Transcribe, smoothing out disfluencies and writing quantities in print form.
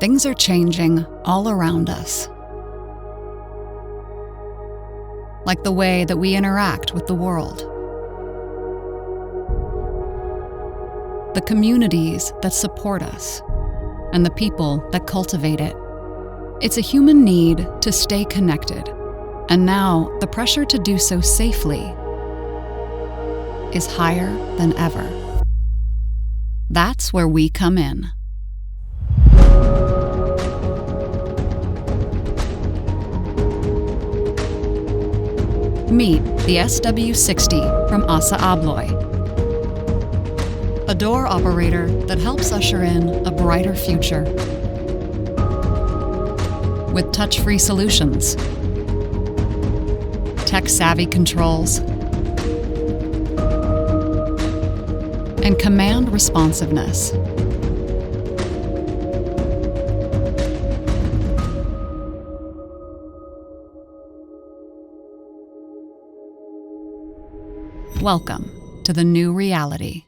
Things are changing all around us. Like the way that we interact with the world. The communities that support us, and the people that cultivate it. It's a human need to stay connected, and now the pressure to do so safely is higher than ever. That's where we come in. Meet the SW60 from ASSA ABLOY. A door operator that helps usher in a brighter future. With touch-free solutions, tech-savvy controls, and command responsiveness. Welcome to the new reality.